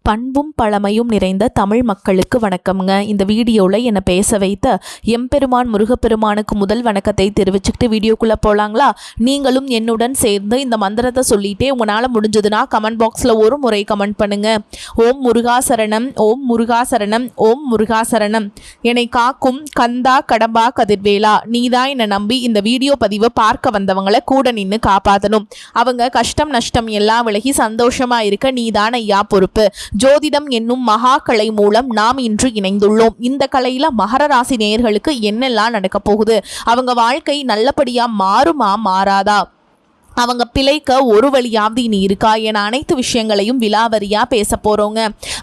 பண்பும் பழமையும் நிறைந்த தமிழ் மக்களுக்கு வணக்கம்ங்க. இந்த வீடியோவில் என்னை பேச வைத்த எம்பெருமான் முருகப்பெருமானுக்கு முதல் வணக்கத்தை தெரிவிச்சுக்கிட்டு வீடியோக்குள்ளே போகலாங்களா? நீங்களும் என்னுடன் சேர்ந்து இந்த மந்திரத்தை சொல்லிட்டே உங்களால் முடிஞ்சதுன்னா கமெண்ட் பாக்ஸில் ஒரு முறை கமெண்ட் பண்ணுங்க. ஓம் முருகாசரணம், ஓம் முருகாசரணம், ஓம் முருகாசரணம். என்னை காக்கும் கந்தா கடம்பா கதிர்வேலா, நீதான் என்னை நம்பி இந்த வீடியோ பதிவை பார்க்க வந்தவங்களை கூட நின்று காப்பாற்றணும். அவங்க கஷ்டம் நஷ்டம் எல்லாம் விலகி சந்தோஷமா இருக்க நீதான் ஐயா பொறுப்பு. ஜோதிடம் என்னும் மகா கலை மூலம் நாம் இன்று இணைந்துள்ளோம். இந்த கலையில மகர ராசி நேயர்களுக்கு என்னெல்லாம் நடக்க போகுது, அவங்க வாழ்க்கை நல்லபடியா மாறுமா மாறாதா, அவங்க பிழைக்க ஒரு வழியாவது இனி இருக்கா என அனைத்து விஷயங்களையும் விலாவரியா பேச போறோங்க.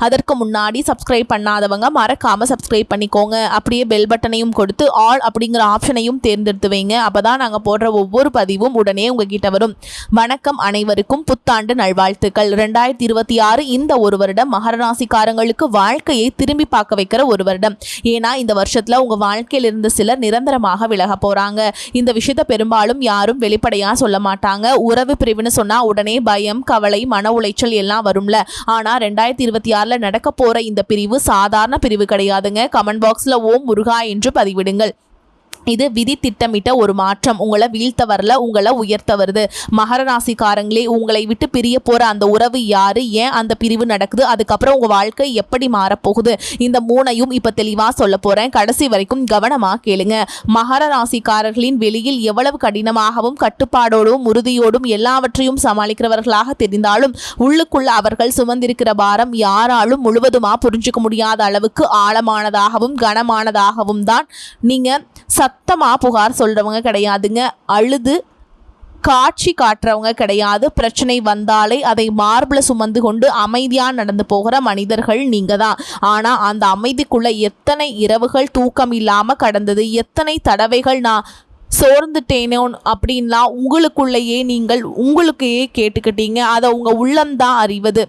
அதற்கு முன்னாடி சப்ஸ்கிரைப் பண்ணாதவங்க மறக்காம சப்ஸ்கிரைப் பண்ணிக்கோங்க. அப்படியே பெல் பட்டனையும் கொடுத்து ஆல் அப்படிங்கிற ஆப்ஷனையும் தேர்ந்தெடுத்து வைங்க. அப்பதான் நாங்க போடுற ஒவ்வொரு பதிவும் உடனே உங்ககிட்ட வரும். வணக்கம் அனைவருக்கும், புத்தாண்டு நல்வாழ்த்துக்கள். 2026 இந்த ஒரு வருடம் மகர ராசிக்காரங்களுக்கு வாழ்க்கையை திரும்பி பார்க்க வைக்கிற ஒரு வருடம். ஏன்னா இந்த வருஷத்துல உங்க வாழ்க்கையில் இருந்த சிலர் நிரந்தரமாக விலக போறாங்க. இந்த விஷயத்த பெரும்பாலும் யாரும் வெளிப்படையா சொல்ல மாட்டாங்க. உறவு பிரிவுன்னு சொன்னா உடனே பயம், கவலை, மன உளைச்சல் எல்லாம் வரும்ல. ஆனா 2026 நடக்க போற இந்த பிரிவு சாதாரண பிரிவு கிடையாதுங்க. கமெண்ட் பாக்ஸ்ல ஓம் முருகா என்று பதிவிடுங்கள். இது விதி திட்டமிட்ட ஒரு மாற்றம். உங்களை வீழ்த்த வரல, உங்களை உயர்த்த வருது. மகர ராசிக்காரங்களே, உங்களை விட்டு பிரிய போற அந்த உறவு யாரு, ஏன் அந்த பிரிவு நடக்குது, அதுக்கப்புறம் உங்க வாழ்க்கை எப்படி மாறப்போகுது, இந்த மூணையும் இப்ப தெளிவா சொல்ல போறேன். கடைசி வரைக்கும் கவனமா கேளுங்க. மகர ராசிக்காரர்களின் வெளியில் எவ்வளவு கடினமாகவும் கட்டுப்பாடோடும் உறுதியோடும் எல்லாவற்றையும் சமாளிக்கிறவர்களாக தெரிந்தாலும் உள்ளுக்குள்ள அவர்கள் சுமந்திருக்கிற பாரம் யாராலும் முழுவதுமா புரிஞ்சுக்க முடியாத அளவுக்கு ஆழமானதாகவும் கனமானதாகவும் தான். நீங்க சத்தமா புகார் சொல்றவங்க கிடையாதுங்க, அழுது காட்சி காட்டுறவங்க கிடையாது. பிரச்சனை வந்தாலே அதை மார்பிள சுமந்து கொண்டு அமைதியா நடந்து போகிற மனிதர்கள் நீங்க தான். ஆனா அந்த அமைதிக்குள்ள எத்தனை இரவுகள் தூக்கம் இல்லாம கடந்தது, எத்தனை தடவைகள் நான் சோர்ந்துட்டேனோ அப்படின்லாம் உங்களுக்குள்ளேயே நீங்கள் உங்களுக்கையே கேட்டுக்கிட்டீங்க. அதை உங்க உள்ளம்தான் அறிவது.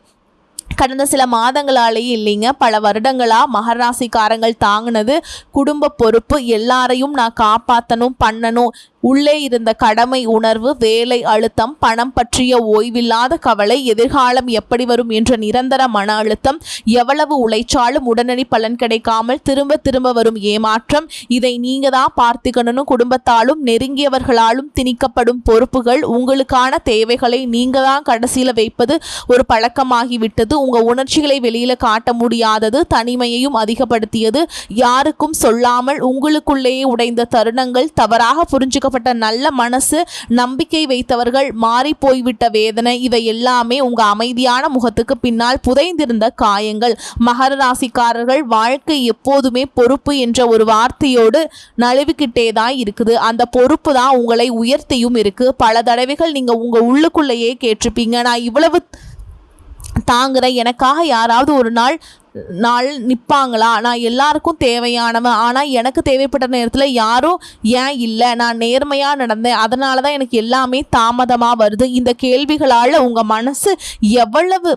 கடந்த சில மாதங்களாலேயே இல்லைங்க, பல வருடங்களா மகர ராசிக்காரங்கள் தாங்கினது குடும்ப பொறுப்பு. எல்லாரையும் நான் காப்பாற்றணும், பண்ணணும், உள்ளே இருந்த கடமை உணர்வு, வேலை அழுத்தம், பணம் பற்றிய ஓய்வில்லாத கவலை, எதிர்காலம் எப்படி வரும் என்ற நிரந்தர மன அழுத்தம், எவ்வளவு உழைச்சாலும் உடனடி பலன் கிடைக்காமல் திரும்ப திரும்ப வரும் ஏமாற்றம், இதை நீங்க தான் பார்த்துக்கணும். குடும்பத்தாலும் நெருங்கியவர்களாலும் திணிக்கப்படும் பொறுப்புகள், உங்களுக்கான தேவைகளை நீங்க தான் கடைசியில் வைப்பது ஒரு பழக்கமாகிவிட்டது. உங்க உணர்ச்சிகளை வெளியில காட்ட முடியாதது தனிமையையும் அதிகப்படுத்தியது. யாருக்கும் சொல்லாமல் உங்களுக்குள்ளேயே உடைந்த தருணங்கள், தவறாக புரிஞ்சுக்க நல்ல மனசு, நம்பிக்கை வைத்தவர்கள் மாறி போய்விட்ட வேதனை, இவை எல்லாமே உங்க அமைதியான முகத்துக்கு பின்னால் புதைந்திருந்த காயங்கள். மகர ராசிக்காரர்கள் வாழ்க்கை எப்போதுமே பொறுப்பு என்ற ஒரு வார்த்தையோடு நழுவிக்கிட்டே தான் இருக்குது. அந்த பொறுப்பு தான் உங்களை உயர்த்தியும் இருக்கு. பல தடவைகள் நீங்க உங்க உள்ளுக்குள்ளேயே கேட்டிருப்பீங்க, நான் இவ்வளவு தாங்குற, எனக்காக யாராவது ஒரு நாள் நிற்பாங்களா, நான் எல்லாருக்கும் தேவையானவன், ஆனால் எனக்கு தேவைப்பட்ட நேரத்தில் யாரும் ஏன் இல்லை, நான் நேர்மையாக நடந்தேன், அதனால தான் எனக்கு எல்லாமே தாமதமாக வருது. இந்த கேள்விகளால் உங்கள் மனசு எவ்வளவு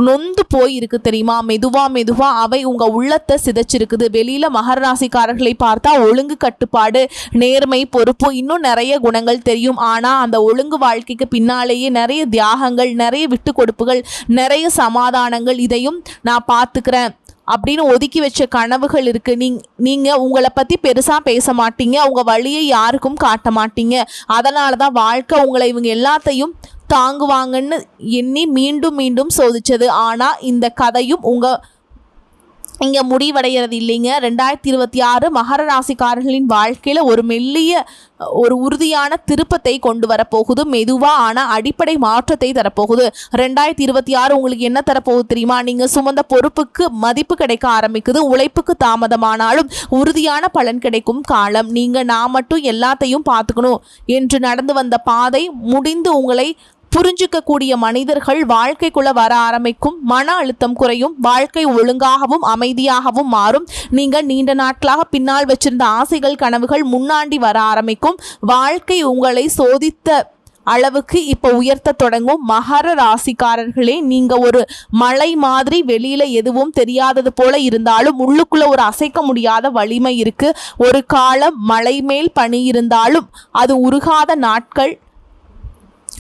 நொந்து போயிருக்கு தெரியுமா? மெதுவா அவை உங்க உள்ளத்தை சிதைச்சிருக்குது. வெளியில மகர ராசிக்காரர்களை பார்த்தா ஒழுங்கு, கட்டுப்பாடு, நேர்மை, பொறுப்பு, இன்னும் நிறைய குணங்கள் தெரியும். ஆனா அந்த ஒழுங்கு வாழ்க்கைக்கு பின்னாலேயே நிறைய தியாகங்கள், நிறைய விட்டு கொடுப்புகள், நிறைய சமாதானங்கள், இதையும் நான் பார்த்துக்கிறேன் அப்படின்னு ஒதுக்கி வச்ச கனவுகள் இருக்கு. நீங்க உங்களை பத்தி பெருசா பேச மாட்டீங்க, உங்க வழியை யாருக்கும் காட்ட மாட்டீங்க. அதனால தான் வாழ்க்கை உங்களை இவங்க எல்லாத்தையும் தாங்குவாங்கன்னு எண்ணி மீண்டும் மீண்டும் சோதிச்சது. ஆனா இந்த கதையும் இங்க முடிவடைகிறது இல்லைங்க. 2026 மகர ராசிக்காரர்களின் வாழ்க்கையில ஒரு மெல்லிய, ஒரு உறுதியான திருப்பத்தை கொண்டு வரப்போகுது. மெதுவா ஆனா அடிப்படை மாற்றத்தை தரப்போகுது. 2026 உங்களுக்கு என்ன தரப்போகுது தெரியுமா? நீங்க சுமந்த பொறுப்புக்கு மதிப்பு கிடைக்க ஆரம்பிக்குது. உழைப்புக்கு தாமதமானாலும் உறுதியான பலன் கிடைக்கும் காலம். நீங்க நான் மட்டும் எல்லாத்தையும் பார்த்துக்கணும் என்று நடந்து வந்த பாதை முடிந்து உங்களை புரிஞ்சிக்கக்கூடிய மனிதர்கள் வாழ்க்கைக்குள்ள வர ஆரம்பிக்கும். மன அழுத்தம் குறையும், வாழ்க்கை ஒழுங்காகவும் அமைதியாகவும் மாறும். நீங்க நீண்ட நாட்களாக பின்னால் வச்சிருந்த ஆசைகள், கனவுகள் முன்னாடி வர ஆரம்பிக்கும். வாழ்க்கை உங்களை சோதித்த அளவுக்கு இப்ப உயர்த்த தொடங்கும். மகர ராசிக்காரர்களே, நீங்க ஒரு மலை மாதிரி வெளியில எதுவும் தெரியாதது போல இருந்தாலும் உள்ளுக்குள்ள ஒரு அசைக்க முடியாத வலிமை இருக்கு. ஒரு காலம் மலை மேல் பனி இருந்தாலும் அது உருகாத நாட்கள்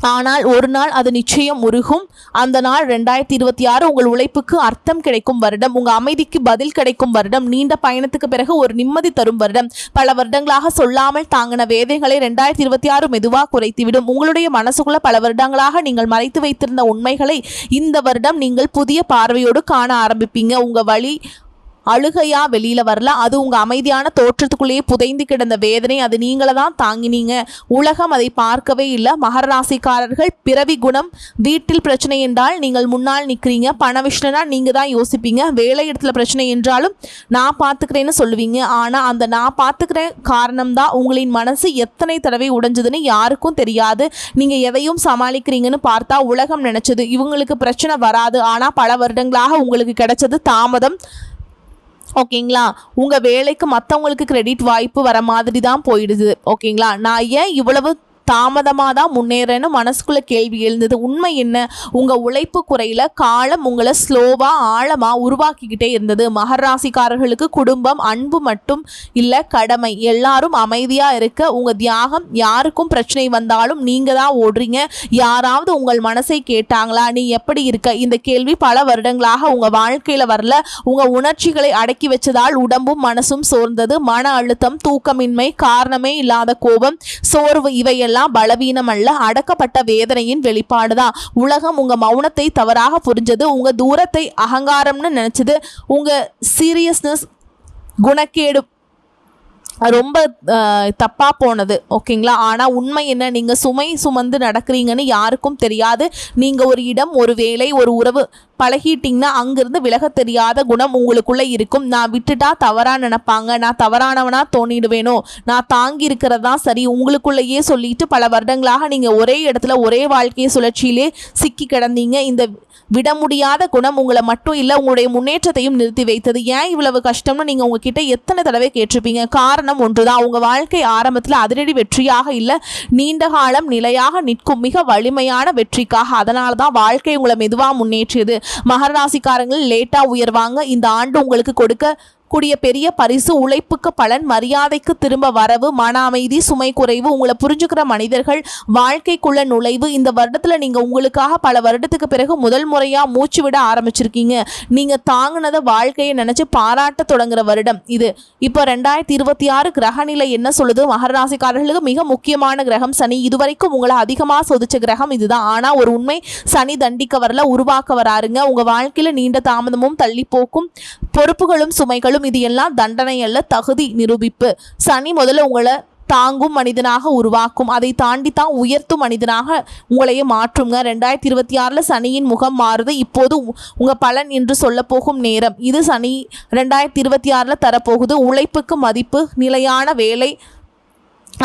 ஆனால் ஒரு நாள் அது நிச்சயம் உருகும். அந்த நாள் 2026 உங்கள் உழைப்புக்கு அர்த்தம் கிடைக்கும் வருடம், உங்கள் அமைதிக்கு பதில் கிடைக்கும் வருடம், நீண்ட பயணத்துக்கு பிறகு ஒரு நிம்மதி தரும் வருடம். பல வருடங்களாக சொல்லாமல் தாங்கின வேதைகளை 2026 மெதுவாக குறைத்துவிடும். உங்களுடைய மனசுக்குள்ள பல வருடங்களாக நீங்கள் மறைத்து வைத்திருந்த உண்மைகளை இந்த வருடம் நீங்கள் புதிய பார்வையோடு காண ஆரம்பிப்பீங்க. உங்கள் வழி அழுகையா வெளியில வரல, அது உங்க அமைதியான தோற்றத்துக்குள்ளேயே புதைந்து கிடந்த வேதனை. அது நீங்கள தான் தாங்கினீங்க. உலகம் அதை பார்க்கவே இல்லை. மகர ராசிக்காரர்கள் பிறவி குணம். வீட்டில் பிரச்சனை என்றால் நீங்கள் முன்னால் நிற்கிறீங்க. பண விஷயம்னா நீங்க தான் யோசிப்பீங்க. வேலை இடத்துல பிரச்சனை என்றாலும் நான் பார்த்துக்கிறேன்னு சொல்லுவீங்க. ஆனால் அந்த நான் பார்த்துக்கிறேன் காரணம்தான் உங்களின் மனசு எத்தனை தடவை உடைஞ்சதுன்னு யாருக்கும் தெரியாது. நீங்க எதையும் சமாளிக்கிறீங்கன்னு பார்த்தா உலகம் நினைச்சது இவங்களுக்கு பிரச்சனை வராது. ஆனால் பல வருடங்களாக உங்களுக்கு கிடைச்சது தாமதம். ஓகேங்களா? உங்கள் வேலைக்கு மற்றவங்களுக்கு கிரெடிட் வாய்ப்பு வர மாதிரி தான் போயிடுது. ஓகேங்களா? நான் ஏன் இவ்வளவு தாமதமாக தான் முன்னேறேன்னு மனசுக்குள்ளே கேள்வி எழுந்தது. உண்மை என்ன? உங்கள் உழைப்பு குறையில காலம் உங்களை ஸ்லோவாக ஆழமாக உருவாக்கிக்கிட்டே இருந்தது. மகர ராசிக்காரர்களுக்கு குடும்பம் அன்பு மட்டும் இல்லை, கடமை. எல்லாரும் அமைதியாக இருக்க உங்கள் தியாகம். யாருக்கும் பிரச்சனை வந்தாலும் நீங்கள் தான் ஓடுறீங்க. யாராவது உங்கள் மனசை கேட்டாங்களா? நீ எப்படி இருக்க? இந்த கேள்வி பல வருடங்களாக உங்கள் வாழ்க்கையில் வரல. உங்கள் உணர்ச்சிகளை அடக்கி வச்சதால் உடம்பும் மனசும் சோர்ந்தது. மன அழுத்தம், தூக்கமின்மை, காரணமே இல்லாத கோபம், சோர்வு, இவையெல்லாம் பலவீனம் அல்ல, அடக்கப்பட்ட வேதனையின் வெளிப்பாடுதான். உலகம் உங்க மௌனத்தை தவறாக புரிஞ்சது. உங்க தூரத்தை அகங்காரம்னு நினைச்சது. உங்க சீரியஸ்னஸ் குணக்கேடு ரொம்ப தப்பாக போனது. ஓகேங்களா? ஆனால் உண்மை என்ன? நீங்கள் சுமை சுமந்து நடக்கிறீங்கன்னு யாருக்கும் தெரியாது. நீங்கள் ஒரு இடம், ஒரு வேலை, ஒரு உறவு பழகிட்டிங்கன்னா அங்கிருந்து விலக தெரியாத குணம் உங்களுக்குள்ளே இருக்கும். நான் விட்டுட்டா தவறாக நினைப்பாங்க, நான் தவறானவனா தோணிடுவேனோ, நான் தாங்கி இருக்கிறதா சரி, உங்களுக்குள்ளேயே சொல்லிட்டு பல வருடங்களாக நீங்கள் ஒரே இடத்துல ஒரே வாழ்க்கை சுழற்சியிலே சிக்கி கிடந்தீங்க. இந்த விட முடியாத குணம் உங்களை மட்டும் இல்லை, உங்களுடைய முன்னேற்றத்தையும் நிறுத்தி வைத்தது. ஏன் இவ்வளவு கஷ்டம்னு நீங்கள் உங்ககிட்ட எத்தனை தடவை கேட்டிருப்பீங்க. காரணம் ஒன்றுதான், உங்கள் வாழ்க்கை ஆரம்பத்தில் அதிரடி வெற்றியாக இல்லை, நீண்ட காலம் நிலையாக நிற்கும் மிக வலிமையான வெற்றிக்காக. அதனால தான் வாழ்க்கை உங்களை மெதுவாக முன்னேற்றியது. மகர ராசிக்காரங்கள் லேட்டாக உயர்வாங்க. இந்த ஆண்டு உங்களுக்கு கொடுக்க கூடிய பெரிய பரிசு உழைப்புக்கு பலன், மரியாதைக்கு திரும்ப வரவு, மன அமைதி, சுமை குறைவு, உங்களை புரிஞ்சுக்கிற மனிதர்கள், வாழ்க்கைக்குள்ள நுழைவு. இந்த வருடத்துல நீங்க உங்களுக்காக பல வருடத்துக்கு பிறகு முதல் முறையா மூச்சு விட ஆரம்பிச்சிருக்கீங்க. நீங்க தாங்கினத வாழ்க்கையை நினைச்சு பாராட்ட தொடங்குற வருடம் இது. இப்போ 2026 கிரகநிலை என்ன சொல்லுது? மகர ராசிக்காரர்களுக்கு மிக முக்கியமான கிரகம் சனி. இதுவரைக்கும் உங்களை அதிகமாக சோதிச்ச கிரகம் இதுதான். ஆனா ஒரு உண்மை, சனி தண்டிக்க வரல, உருவாக்க வராருங்க. உங்க வாழ்க்கையில நீண்ட தாமதமும் தள்ளி போக்கும் பொறுப்புகளும் சுமைகளும், இது எல்லாம் தண்டனை அல்ல, தகுதி நிரூபிப்பு. சனி முதல்ல உங்களை தாங்கும் மனிதனாக உருவாக்கும், அதை தாண்டி தான் உயர்த்தும் மனிதனாக உங்களையே மாற்றுங்க. 2026 சனியின் முகம் மாறுது. இப்போது உங்க பலன் என்று சொல்ல போகும் நேரம் இது. சனி 2026 தரப்போகுது உழைப்புக்கு மதிப்பு, நிலையான வேலை,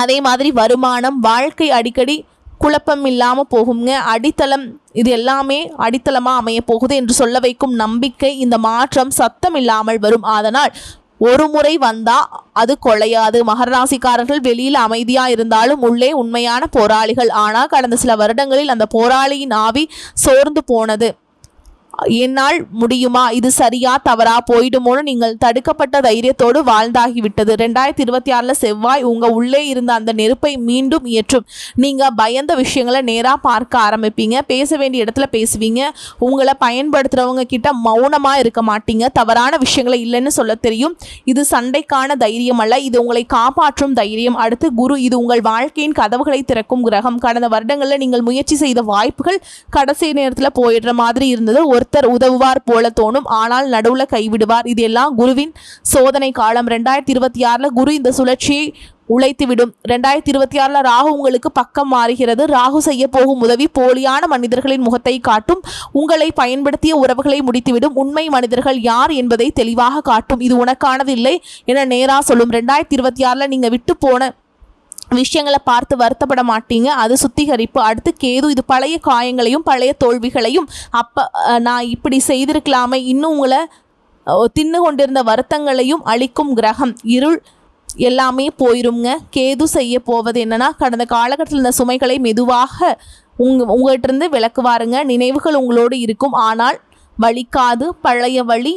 அதே மாதிரி வருமானம். வாழ்க்கை அடிக்கடி குழப்பம் இல்லாமல் போகுங்க. அடித்தளம், இது எல்லாமே அடித்தளமாக அமைய போகுது என்று சொல்ல வைக்கும் நம்பிக்கை. இந்த மாற்றம் சத்தம் இல்லாமல் வரும். அதனால் ஒரு முறை வந்தா அது கொலையாது. மகர ராசிக்காரர்கள் வெளியில் அமைதியாக இருந்தாலும் உள்ளே உண்மையான போராளிகள். ஆனால் கடந்த சில வருடங்களில் அந்த போராளியின் ஆவி சோர்ந்து போனது. என்னால் முடியுமா, இது சரியா தவறா, போயிடுமோன்னு நீங்கள் தடுக்கப்பட்ட தைரியத்தோடு வாழ்ந்தாகிவிட்டது. 2026 செவ்வாய் உங்க உள்ளே இருந்த அந்த நெருப்பை மீண்டும் ஏற்றும். நீங்க பயந்த விஷயங்களை நேராக பார்க்க ஆரம்பிப்பீங்க. பேச வேண்டிய இடத்துல பேசுவீங்க. உங்களை பயன்படுத்துறவங்க கிட்ட மௌனமா இருக்க மாட்டீங்க. தவறான விஷயங்களை இல்லைன்னு சொல்ல தெரியும். இது சண்டைக்கான தைரியம் அல்ல, இது உங்களை காப்பாற்றும் தைரியம். அடுத்து குரு, இது உங்கள் வாழ்க்கையின் கதவுகளை திறக்கும் கிரகம். கடந்த வருடங்களில் நீங்கள் முயற்சி செய்த வாய்ப்புகள் கடைசி நேரத்தில் போயிடுற மாதிரி இருந்தது. ஒருத்தர் உதவுவார் போல தோணும், ஆனால் நடுவுல கைவிடுவார். இது எல்லாம் குருவின் சோதனை காலம். 2026 குரு இந்த சுழற்சியை உழைத்துவிடும். 2026 ராகு உங்களுக்கு பக்கம் மாறுகிறது. ராகு செய்ய போகும் உதவி போலியான மனிதர்களின் முகத்தை காட்டும், உங்களை பயன்படுத்திய உறவுகளை முடித்துவிடும், உண்மை மனிதர்கள் யார் என்பதை தெளிவாக காட்டும். இது உனக்கானது இல்லை என நேரா சொல்லும். 2026 நீங்க விட்டு போன விஷயங்களை பார்த்து வருத்தப்பட மாட்டீங்க, அது சுத்திகரிப்பு. அடுத்து கேது, இது பழைய காயங்களையும் பழைய தோல்விகளையும், அப்போ நான் இப்படி செய்திருக்கலாமே, இன்னும் உங்களை தின்னு கொண்டிருந்த வருத்தங்களையும் அழிக்கும் கிரகம். இருள் எல்லாமே போயிருங்க. கேது செய்ய போவது என்னன்னா, கடந்த காலகட்டத்தில் இந்த சுமைகளை மெதுவாக உங்கள்கிட்ட இருந்து விலக்குவாருங்க. நினைவுகள் உங்களோடு இருக்கும், ஆனால் வலிக்காது, பழைய வழி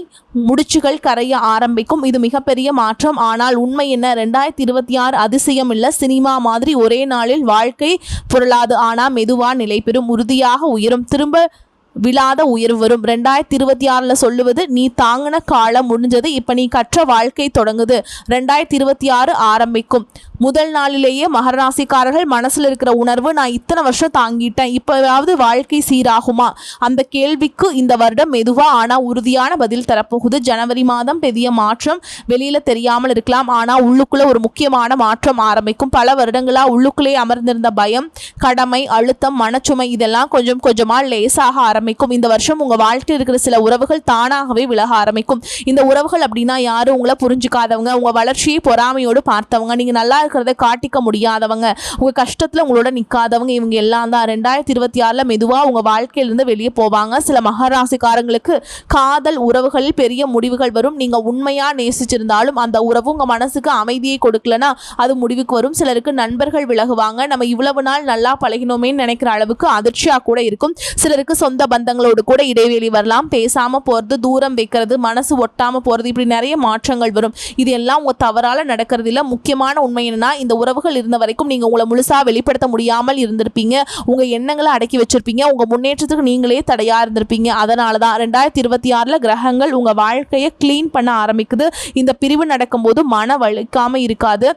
முடிச்சுகள் கரைய ஆரம்பிக்கும். இது மிகப்பெரிய மாற்றம். ஆனால் உண்மை என்ன, 2026 அதிசயம் இல்லை, சினிமா மாதிரி ஒரே நாளில் வாழ்க்கை புரளாது. ஆனால் மெதுவா நிலை பெறும், உறுதியாக உயரும், திரும்ப விழாத உயர்வு வரும். 2026 சொல்லுவது, நீ தாங்கின காலம் முடிஞ்சது, இப்போ நீ கற்ற வாழ்க்கை தொடங்குது. 2026 ஆரம்பிக்கும் முதல் நாளிலேயே மகர ராசிக்காரர்கள் மனசில் இருக்கிற உணர்வு, நான் இத்தனை வருஷம் தாங்கிட்டேன், இப்போவாவது வாழ்க்கை சீராகுமா? அந்த கேள்விக்கு இந்த வருடம் மெதுவாக ஆனால் உறுதியான பதில் தரப்போகுது. ஜனவரி மாதம் பெரிய மாற்றம் வெளியில் தெரியாமல் இருக்கலாம், ஆனால் உள்ளுக்குள்ளே ஒரு முக்கியமான மாற்றம் ஆரம்பிக்கும். பல வருடங்களாக உள்ளுக்குள்ளே அமர்ந்திருந்த பயம், கடமை, அழுத்தம், மனச்சுமை இதெல்லாம் கொஞ்சம் கொஞ்சமாக லேசாக ஆரம்பிக்கும். இந்த வருஷம் உங்க வாழ்க்கையில் இருக்கிற சில உறவுகள் தானாகவே விலக ஆரம்பிக்கும். இந்த உறவுகள் அப்படின்னா யாரும் உங்களை புரிஞ்சுக்காதவங்க, உங்க வளர்ச்சியை பொறாமையோடு பார்த்தவங்க, நீங்க நல்லா இருக்கிறத காட்டிக்க முடியாதவங்க, உங்க கஷ்டத்துல உங்களோட நிக்காதவங்க, இவங்க எல்லாம் தான் 2026 மெதுவா உங்க வாழ்க்கையிலிருந்து வெளியே போவாங்க. சில மகராசிக்காரங்களுக்கு காதல் உறவுகளில் பெரிய முடிவுகள் வரும். நீங்க உண்மையா நேசிச்சிருந்தாலும் அந்த உறவு உங்க மனசுக்கு அமைதியை கொடுக்கலனா அது முடிவுக்கு வரும். சிலருக்கு நண்பர்கள் விலகுவாங்க, நம்ம இவ்வளவு நாள் நல்லா பழகினோமேன்னு நினைக்கிற அளவுக்கு அதிர்ச்சியா கூட இருக்கும். சிலருக்கு சொந்த பந்தங்களோடு கூட இடைவெளி வரலாம், பேசாம போறது, தூரம் வைக்கிறது, மனசு ஒட்டாம போறது, இப்படி நிறைய மாற்றங்கள் வரும். இது எல்லாம் உங்க தவறால நடக்கிறது இல்லை. முக்கியமான உண்மை என்னன்னா, இந்த உறவுகள் இருந்த வரைக்கும் நீங்க உங்களை முழுசா வெளிப்படுத்த முடியாமல் இருந்திருப்பீங்க, உங்க எண்ணங்களை அடக்கி வச்சிருப்பீங்க, உங்க முன்னேற்றத்துக்கு நீங்களே தடையா இருந்திருப்பீங்க. அதனாலதான் 2026 கிரகங்கள் உங்க வாழ்க்கையை கிளீன் பண்ண ஆரம்பிக்குது. இந்த பிரிவு நடக்கும்போது மன வலிக்காம இருக்காது,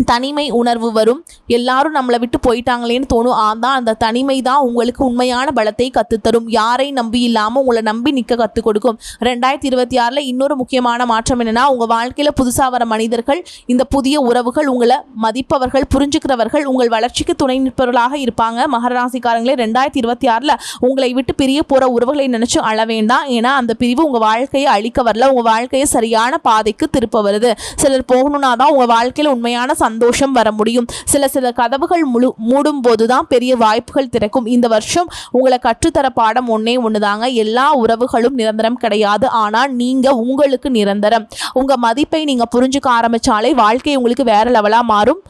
தனிமை உணர்வு வரும். எல்லாரும் நம்மளை விட்டு போயிட்டாங்களேன்னு தோணும். ஆனால் அந்த தனிமை தான் உங்களுக்கு உண்மையான பலத்தை கற்றுத்தரும். யாரை நம்பி இல்லாமல் உங்களை நம்பி நிற்க கற்றுக் கொடுக்கும். 2026 இன்னொரு முக்கியமான மாற்றம் என்னென்னா, உங்கள் வாழ்க்கையில் புதுசாக வர மனிதர்கள், இந்த புதிய உறவுகள் உங்களை மதிப்பவர்கள், புரிஞ்சுக்கிறவர்கள், உங்கள் வளர்ச்சிக்கு துணை நிற்பவர்களாக இருப்பாங்க. மகர ராசிக்காரங்களே, 2026 உங்களை விட்டு பிரிய போகிற உறவுகளை நினச்சி அழ வேண்டாம். ஏன்னா அந்த பிரிவு உங்கள் வாழ்க்கையை அழிக்க வரல, உங்கள் வாழ்க்கையை சரியான பாதைக்கு திருப்ப வருது. சிலர் போகணுன்னா தான் உங்கள் வாழ்க்கையில் உண்மையான சந்தோஷம் வர முடியும். சில கதவுகள் மூடும் போதுதான் பெரிய வாய்ப்புகள் திறக்கும். இந்த வருஷம் உங்களை கற்றுத்தர பாடம் ஒண்ணுதாங்க, எல்லா உறவுகளும் நிரந்தரம் கிடையாது, ஆனால் நீங்க உங்களுக்கு நிரந்தரம். உங்க மதிப்பை நீங்க புரிஞ்சுக்க ஆரம்பிச்சாலே வாழ்க்கை உங்களுக்கு வேற லெவலா மாறும்.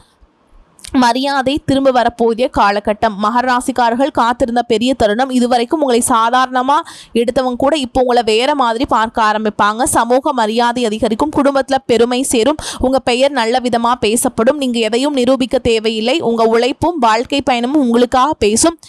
மரியாதை திரும்ப வரப்போகிய காலகட்டம். மகர ராசிக்காரர்கள் காத்திருந்த பெரிய தருணம். இதுவரைக்கும் உங்களை சாதாரணமாக எடுத்தவங்க கூட இப்போ உங்களை வேற மாதிரி பார்க்க ஆரம்பிப்பாங்க. சமூக மரியாதை அதிகரிக்கும், குடும்பத்தில் பெருமை சேரும், உங்கள் பெயர் நல்ல விதமாக பேசப்படும். நீங்கள் எதையும் நிரூபிக்க தேவையில்லை, உங்கள் உழைப்பும் வாழ்க்கை பயணமும் உங்களுக்காக பேசும்.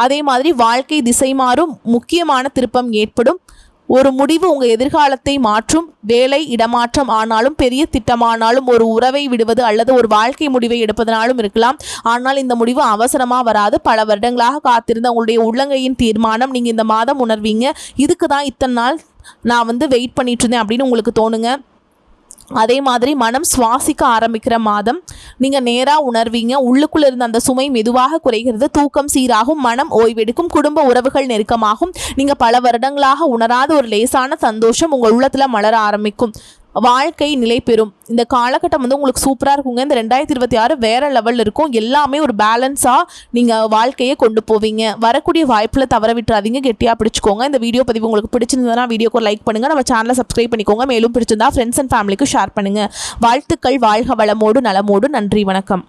அதே மாதிரி வாழ்க்கை திசை மாறும், முக்கியமான திருப்பம் ஏற்படும். ஒரு முடிவு உங்கள் எதிர்காலத்தை மாற்றும். வேலை இடமாற்றம் ஆனாலும், பெரிய திட்டமானாலும், ஒரு உறவை விடுவது அல்லது ஒரு வாழ்க்கை முடிவை எடுப்பதனாலும் இருக்கலாம். ஆனால் இந்த முடிவு அவசரமாக வராது. பல வருடங்களாக காத்திருந்த உங்களுடைய உள்ளங்கையின் தீர்மானம் நீங்கள் இந்த மாதம் உணர்வீங்க. இதுக்கு தான் இத்தனை நாள் நான் வெயிட் பண்ணிட்டு இருந்தேன் அப்படின்னு உங்களுக்கு தோணுங்க. அதே மாதிரி மனம் சுவாசிக்க ஆரம்பிக்கிற மாதம். நீங்கள் நேராக உணர்வீங்க, உள்ளுக்குள்ள இருந்த அந்த சுமை மெதுவாக குறைகிறது, தூக்கம் சீராகும், மனம் ஓய்வெடுக்கும், குடும்ப உறவுகள் நெருக்கமாகும். நீங்கள் பல வருடங்களாக உணராத ஒரு லேசான சந்தோஷம் உங்கள் உள்ளத்தில் மலர ஆரம்பிக்கும். வாழ்க்கை நிலை பெறும். இந்த காலகட்டம் உங்களுக்கு சூப்பராக இருக்குங்க. இந்த 2026 வேற லெவலில் இருக்கும். எல்லாமே ஒரு பேலன்ஸாக நீங்கள் வாழ்க்கையை கொண்டு போவீங்க. வரக்கூடிய வாய்ப்பில் தவற விட்டுறாதீங்க, கெட்டியாக பிடிச்சிக்கோங்க. இந்த வீடியோ பதிவு உங்களுக்கு பிடிச்சிருந்ததுன்னா வீடியோக்கு லைக் பண்ணுங்கள், நம்ம சேனலை சப்ஸ்கிரைப் பண்ணிக்கோங்க. மேலும் பிடிச்சிருந்தா ஃப்ரெண்ட்ஸ் அண்ட் ஃபேமிலிக்கு ஷேர் பண்ணுங்கள். வாழ்த்துக்கள். வாழ்க வளமோடு நலமோடு. நன்றி, வணக்கம்.